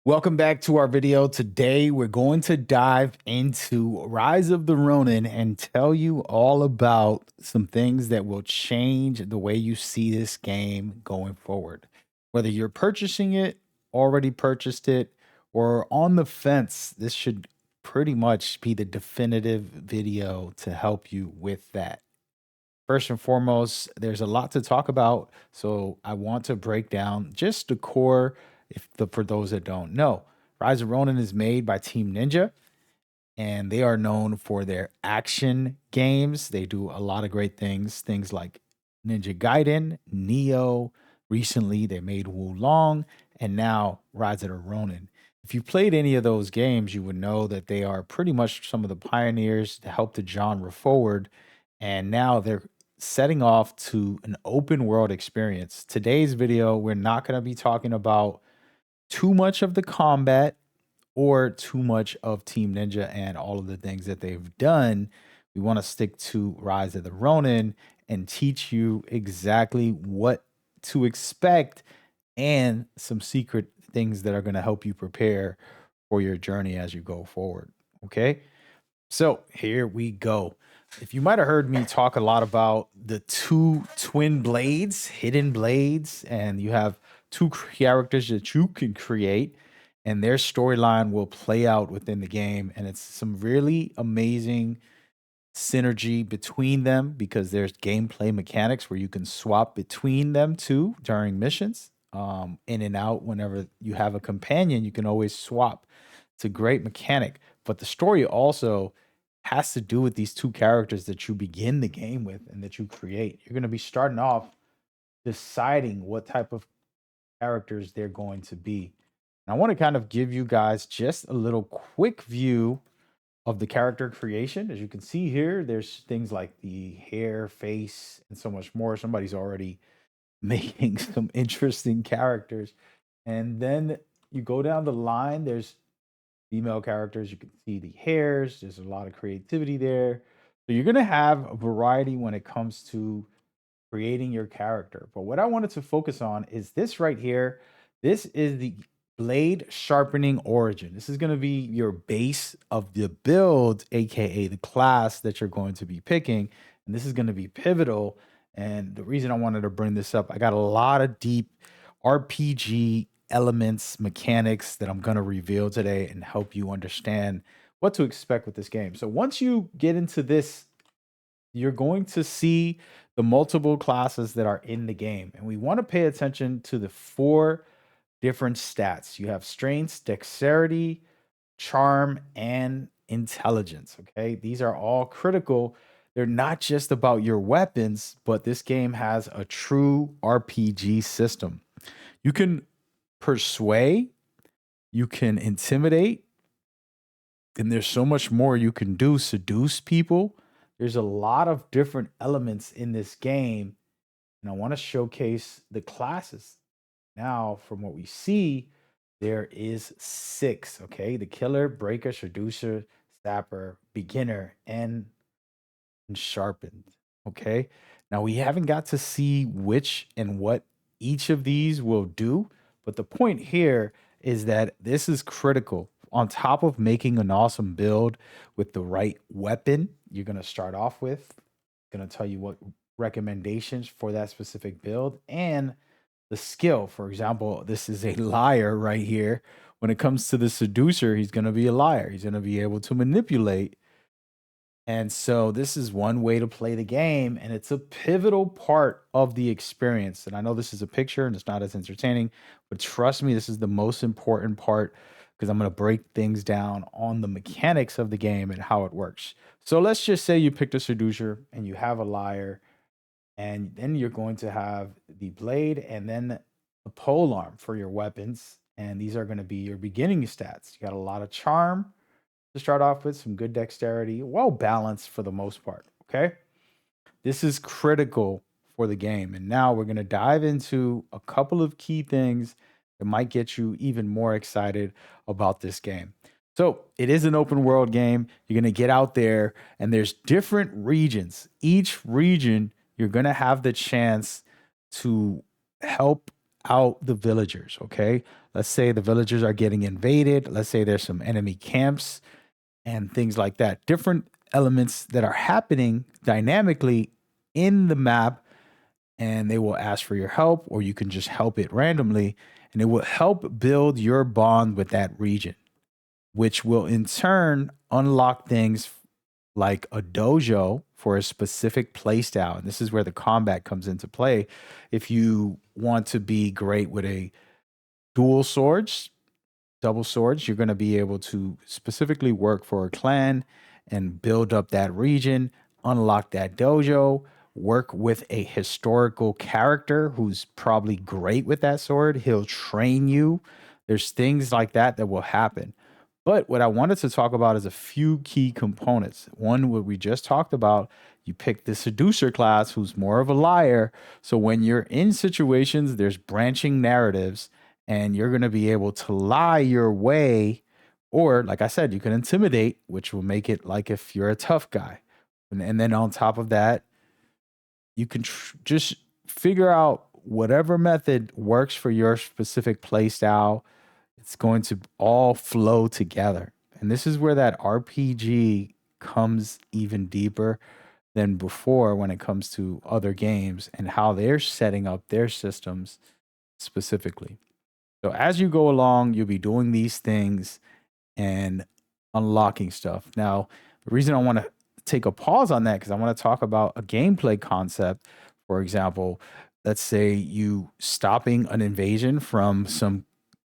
Welcome back to our video. Today, we're going to dive into Rise of the Ronin and tell you all about some things that will change the way you see this game going forward. Whether you're purchasing it, already purchased it, or on the fence, this should pretty much be the definitive video to help you with that. First and foremost, there's a lot to talk about, so I want to break down just the core for those that don't know. Rise of Ronin is made by Team Ninja, and they are known for their action games. They do a lot of great things like Ninja Gaiden, Neo. Recently, they made Wulong, and now Rise of the Ronin. If you played any of those games, you would know that they are pretty much some of the pioneers to help the genre forward. And now they're setting off to an open world experience. Today's video, we're not going to be talking about too much of the combat or too much of Team Ninja and all of the things that they've done. We want to stick to Rise of the Ronin and teach you exactly what to expect and some secret things that are going to help you prepare for your journey as you go forward. Okay. So here we go. If you might have heard me talk a lot about the two twin blades, hidden blades, and you have two characters that you can create, and their storyline will play out within the game. And it's some really amazing synergy between them because there's gameplay mechanics where you can swap between them too during missions, in and out. Whenever you have a companion, you can always swap. It's a great mechanic, but the story also has to do with these two characters that you begin the game with and that you create. You're going to be starting off deciding what type of characters they're going to be. And I want to kind of give you guys just a little quick view of the character creation. As you can see here, there's things like the hair, face, and so much more. Somebody's already making some interesting characters. And then you go down the line, there's female characters. You can see the hairs. There's a lot of creativity there. So you're going to have a variety when it comes to creating your character. But what I wanted to focus on is this right here. This is the blade sharpening origin. This is going to be your base of the build, aka the class that you're going to be picking. And this is going to be pivotal. And the reason I wanted to bring this up, I got a lot of deep RPG elements, mechanics that I'm going to reveal today and help you understand what to expect with this game. So once you get into this, you're going to see the multiple classes that are in the game. And we want to pay attention to the four different stats. You have strength, dexterity, charm, and intelligence. Okay. These are all critical. They're not just about your weapons, but this game has a true RPG system. You can persuade, you can intimidate, and there's so much more you can do. Seduce people. There's a lot of different elements in this game, and I want to showcase the classes. Now, from what we see, there is six. Okay, the killer, breaker, seducer, sapper, beginner, and sharpened. Okay, now we haven't got to see which and what each of these will do, but the point here is that this is critical. On top of making an awesome build with the right weapon, you're going to start off with, going to tell you what recommendations for that specific build and the skill. For example, this is a liar right here. When it comes to the seducer, he's going to be a liar. He's going to be able to manipulate. And so this is one way to play the game, and it's a pivotal part of the experience. And I know this is a picture and it's not as entertaining, but trust me, this is the most important part because I'm going to break things down on the mechanics of the game and how it works. So let's just say you picked a seducer and you have a liar, and then you're going to have the blade and then the pole arm for your weapons. And these are going to be your beginning stats. You got a lot of charm to start off with, some good dexterity, well balanced for the most part. Okay. This is critical for the game. And now we're going to dive into a couple of key things that might get you even more excited about this game. So it is an open world game. You're going to get out there and there's different regions. Each region, you're going to have the chance to help out the villagers, okay? Let's say the villagers are getting invaded. Let's say there's some enemy camps and things like that. Different elements that are happening dynamically in the map, and they will ask for your help, or you can just help it randomly, and it will help build your bond with that region, which will in turn unlock things like a dojo for a specific playstyle. And this is where the combat comes into play. If you want to be great with a dual swords, double swords, you're going to be able to specifically work for a clan and build up that region, unlock that dojo, work with a historical character who's probably great with that sword. He'll train you. There's things like that that will happen. But what I wanted to talk about is a few key components. One, what we just talked about, you pick the seducer class who's more of a liar. So when you're in situations, there's branching narratives and you're going to be able to lie your way. Or, like I said, you can intimidate, which will make it like if you're a tough guy. And then on top of that, you can just figure out whatever method works for your specific play style. It's going to all flow together. And this is where that RPG comes even deeper than before when it comes to other games and how they're setting up their systems specifically. So as you go along, you'll be doing these things and unlocking stuff. Now, the reason I want to take a pause on that because I want to talk about a gameplay concept. For example, let's say you stopping an invasion from some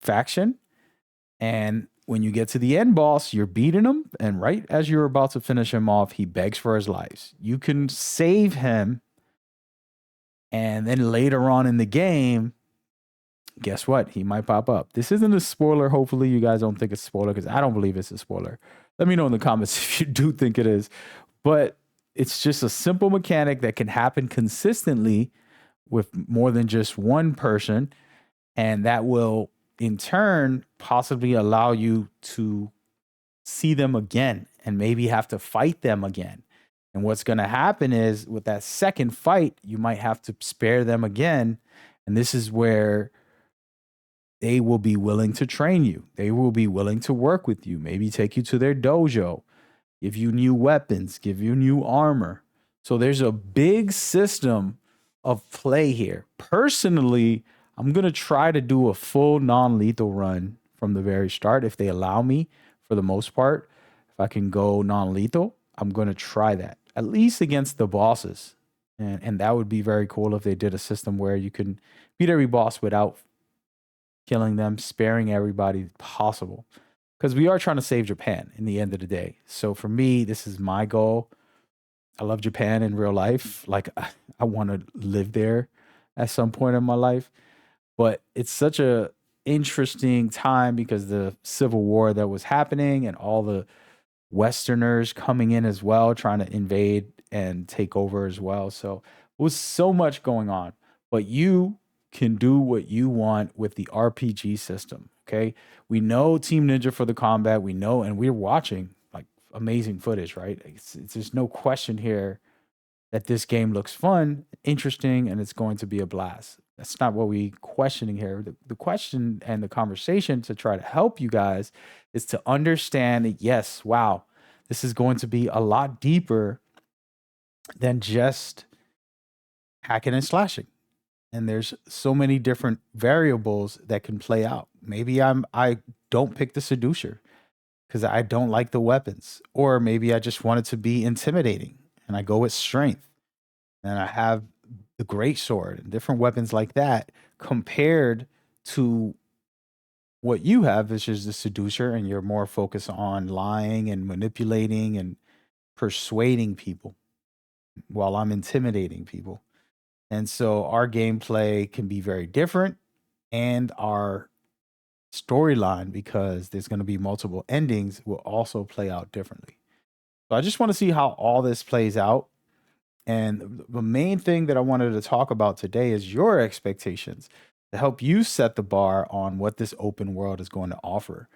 faction, and when you get to the end boss, you're beating him, and right as you're about to finish him off, he begs for his life. You can save him, and then later on in the game, guess what? He might pop up. This isn't a spoiler. Hopefully, you guys don't think it's a spoiler because I don't believe it's a spoiler. Let me know in the comments if you do think it is. But it's just a simple mechanic that can happen consistently with more than just one person. And that will, in turn, possibly allow you to see them again and maybe have to fight them again. And what's going to happen is with that second fight, you might have to spare them again. And this is where they will be willing to train you. They will be willing to work with you, maybe take you to their dojo, give you new weapons, give you new armor. So there's a big system of play here. Personally, I'm going to try to do a full non-lethal run from the very start if they allow me for the most part. If I can go non-lethal, I'm going to try that, at least against the bosses. And that would be very cool if they did a system where you can beat every boss without killing them, sparing everybody possible. Because we are trying to save Japan in the end of the day. So for me, this is my goal. I love Japan in real life. Like I want to live there at some point in my life. But it's such a interesting time because the civil war that was happening and all the Westerners coming in as well, trying to invade and take over as well. So it was so much going on. But you can do what you want with the RPG system. Okay. We know Team Ninja for the combat. We know, and we're watching like amazing footage, right? It's there's no question here that this game looks fun, interesting, and it's going to be a blast. That's not what we questioning here. The question and the conversation to try to help you guys is to understand that yes, wow, this is going to be a lot deeper than just hacking and slashing. And there's so many different variables that can play out. Maybe I don't pick the seducer because I don't like the weapons, or maybe I just want it to be intimidating and I go with strength and I have the great sword and different weapons like that compared to what you have, which is the seducer, and you're more focused on lying and manipulating and persuading people while I'm intimidating people. And so our gameplay can be very different and our storyline, because there's going to be multiple endings, will also play out differently. So I just want to see how all this plays out. And the main thing that I wanted to talk about today is your expectations to help you set the bar on what this open world is going to offer,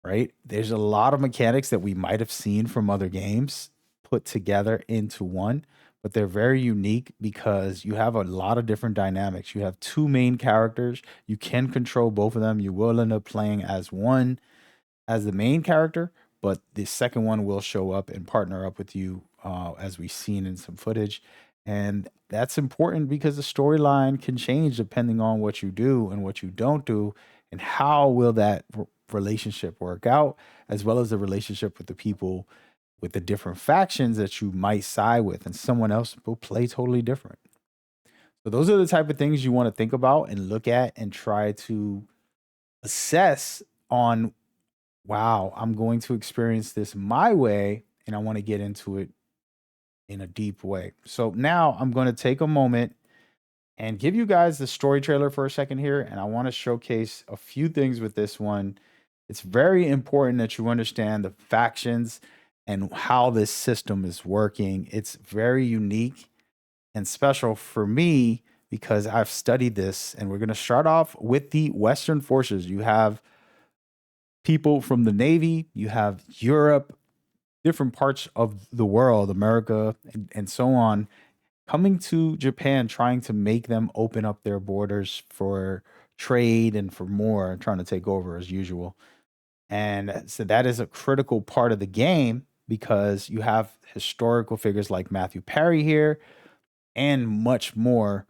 right? There's a lot of mechanics that we might have seen from other games put together into one, but they're very unique because you have a lot of different dynamics. You have two main characters. You can control both of them. You will end up playing as one as the main character, but the second one will show up and partner up with you, as we've seen in some footage. And that's important because the storyline can change depending on what you do and what you don't do, and how will that relationship work out, as well as the relationship with the people with the different factions that you might side with, and someone else will play totally different. So those are the type of things you want to think about and look at and try to assess on, wow, I'm going to experience this my way and I want to get into it in a deep way. So now I'm going to take a moment and give you guys the story trailer for a second here. And I want to showcase a few things with this one. It's very important that you understand the factions and how this system is working. It's very unique and special for me because I've studied this. And we're going to start off with the Western forces. You have people from the Navy, you have Europe, different parts of the world, America, and so on, coming to Japan, trying to make them open up their borders for trade and for more, trying to take over as usual. And so that is a critical part of the game because you have historical figures like Matthew Perry here and much more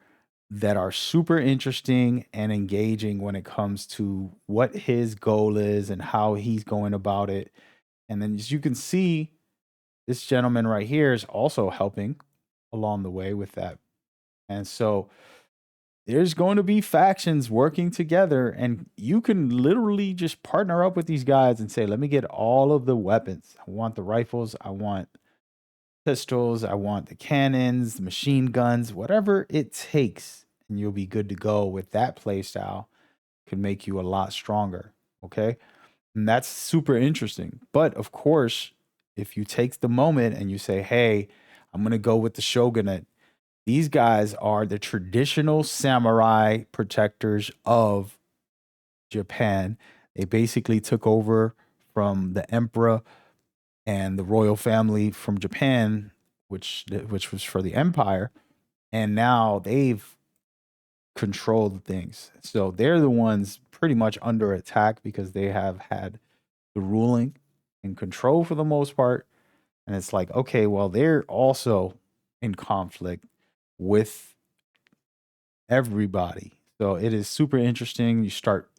that are super interesting and engaging when it comes to what his goal is and how he's going about it. And then, as you can see, this gentleman right here is also helping along the way with that. And so there's going to be factions working together, and you can literally just partner up with these guys and say, let me get all of the weapons. I want the rifles, I want pistols, I want the cannons, the machine guns, whatever it takes, and you'll be good to go with that play style. Could make you a lot stronger. Okay. And that's super interesting. But of course, if you take the moment and you say, hey, I'm going to go with the shogunate, these guys are the traditional samurai protectors of Japan. They basically took over from the emperor and the royal family from Japan, which was for the empire, and now they've controlled things. So they're the ones pretty much under attack because they have had the ruling and control for the most part. And it's like, okay, well, they're also in conflict with everybody. So it is super interesting. You start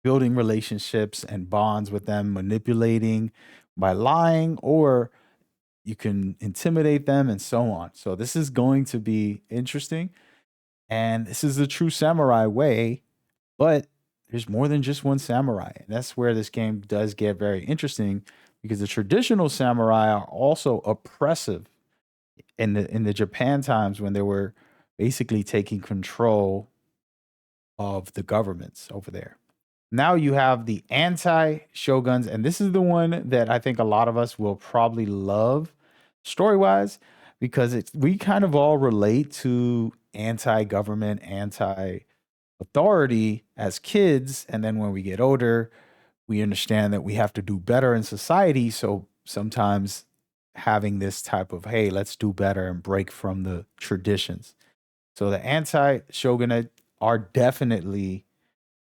building relationships and bonds with them, manipulating by lying, or you can intimidate them and so on. So this is going to be interesting. And this is the true samurai way, but there's more than just one samurai. And that's where this game does get very interesting because the traditional samurai are also oppressive in the Japan times when they were basically taking control of the governments over there. Now you have the anti shoguns, and this is the one that I think a lot of us will probably love story wise because we kind of all relate to anti government, anti authority as kids. And then when we get older, we understand that we have to do better in society. So sometimes having this type of, hey, let's do better and break from the traditions. So the anti shogunate are definitely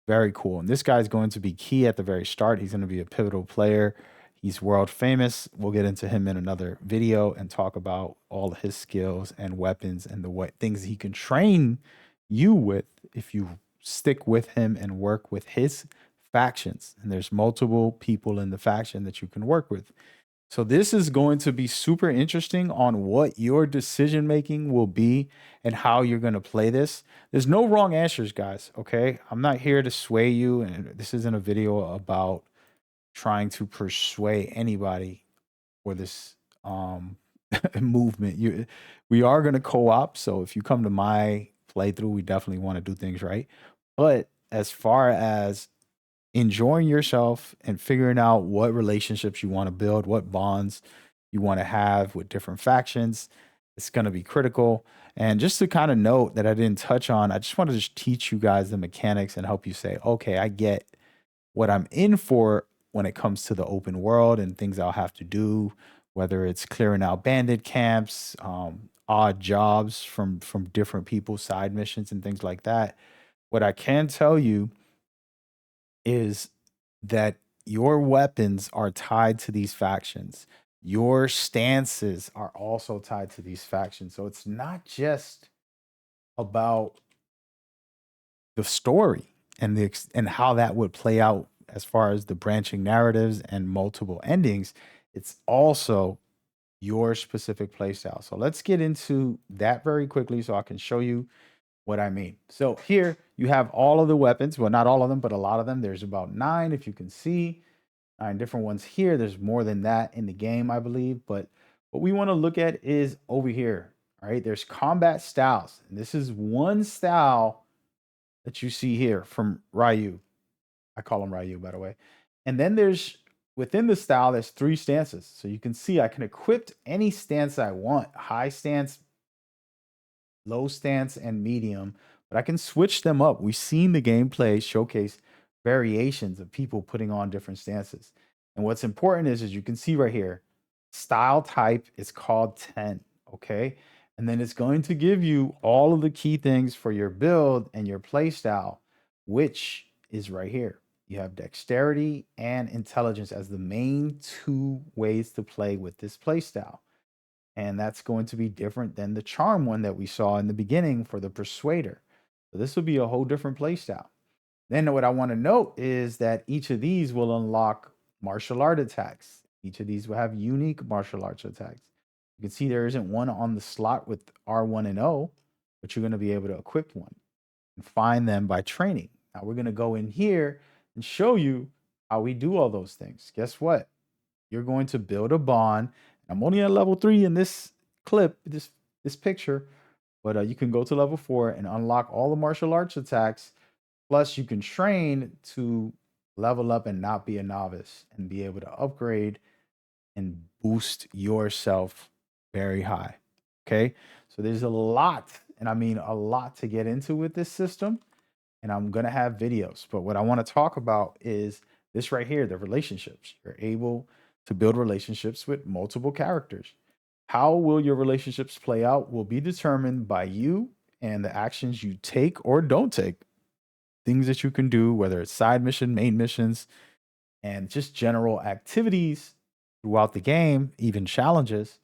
very cool. And this guy's going to be key at the very start. He's going to be a pivotal player. He's world famous. We'll get into him in another video and talk about all of his skills and weapons and the what things he can train you with if you stick with him and work with his factions. And there's multiple people in the faction that you can work with. So this is going to be super interesting on what your decision making will be and how you're going to play this. There's no wrong answers, guys, okay? I'm not here to sway you, and this isn't a video about trying to persuade anybody for this movement. We are going to co-op, so if you come to my playthrough, we definitely want to do things right. But as far as enjoying yourself and figuring out what relationships you want to build, what bonds you want to have with different factions. It's going to be critical. And just to kind of note that I didn't touch on, I just want to just teach you guys the mechanics and help you say, okay, I get what I'm in for when it comes to the open world and things I'll have to do whether it's clearing out bandit camps, odd jobs from different people, side missions and things like that. What I can tell you is that your weapons are tied to these factions. Your stances are also tied to these factions. So it's not just about the story and and how that would play out as far as the branching narratives and multiple endings. It's also your specific playstyle. So let's get into that very quickly so I can show you what I mean. So here you have all of the weapons. Well, not all of them, but a lot of them. There's about 9, if you can see, 9 different ones here. There's more than that in the game, I believe. But what we want to look at is over here. All right. There's combat styles. And this is one style that you see here from Ryu. I call him Ryu, by the way. And then there's within the style, there's 3 stances. So you can see I can equip any stance I want, high stance, low stance, and medium, but I can switch them up. We've seen the gameplay showcase variations of people putting on different stances. And what's important is you can see right here, style type is called 10, okay? And then it's going to give you all of the key things for your build and your play style, which is right here. You have dexterity and intelligence as the main 2 ways to play with this play style. And that's going to be different than the charm one that we saw in the beginning for the persuader. So this will be a whole different play style. Then what I want to note is that each of these will unlock martial art attacks. Each of these will have unique martial arts attacks. You can see there isn't one on the slot with R1 and O, but you're going to be able to equip one and find them by training. Now we're going to go in here and show you how we do all those things. Guess what? You're going to build a bond. I'm only at level 3 in this clip, this picture, but you can go to level 4 and unlock all the martial arts attacks. Plus, you can train to level up and not be a novice and be able to upgrade and boost yourself very high. Okay, so there's a lot, and I mean a lot to get into with this system, and I'm gonna have videos. But what I want to talk about is this right here, the relationships. You're able to build relationships with multiple characters. How will your relationships play out will be determined by you and the actions you take or don't take. Things that you can do, whether it's side mission, main missions, and just general activities throughout the game, even challenges,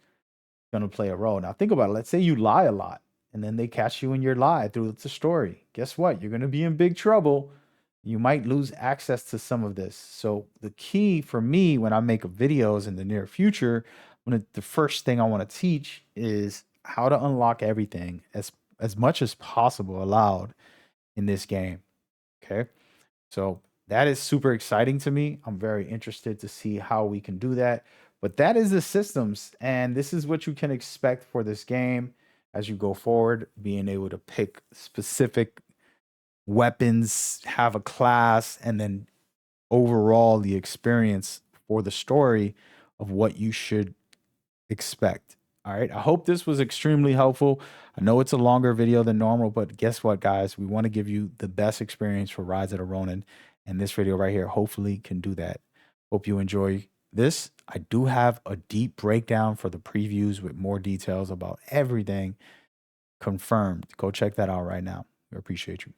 going to play a role. Now, think about it. Let's say you lie a lot and then they catch you in your lie through the story. Guess what? You're going to be in big trouble. You might lose access to some of this. So, the key for me when I make videos in the near future, the first thing I want to teach is how to unlock everything as much as possible allowed in this game. Okay. So that is super exciting to me. I'm very interested to see how we can do that. But that is the systems, and this is what you can expect for this game as you go forward, being able to pick specific weapons, have a class, and then overall the experience for the story of what you should expect. All right. I hope this was extremely helpful. I know it's a longer video than normal, but guess what, guys? We want to give you the best experience for Rise of the Ronin. And this video right here hopefully can do that. Hope you enjoy this. I do have a deep breakdown for the previews with more details about everything confirmed. Go check that out right now. We appreciate you.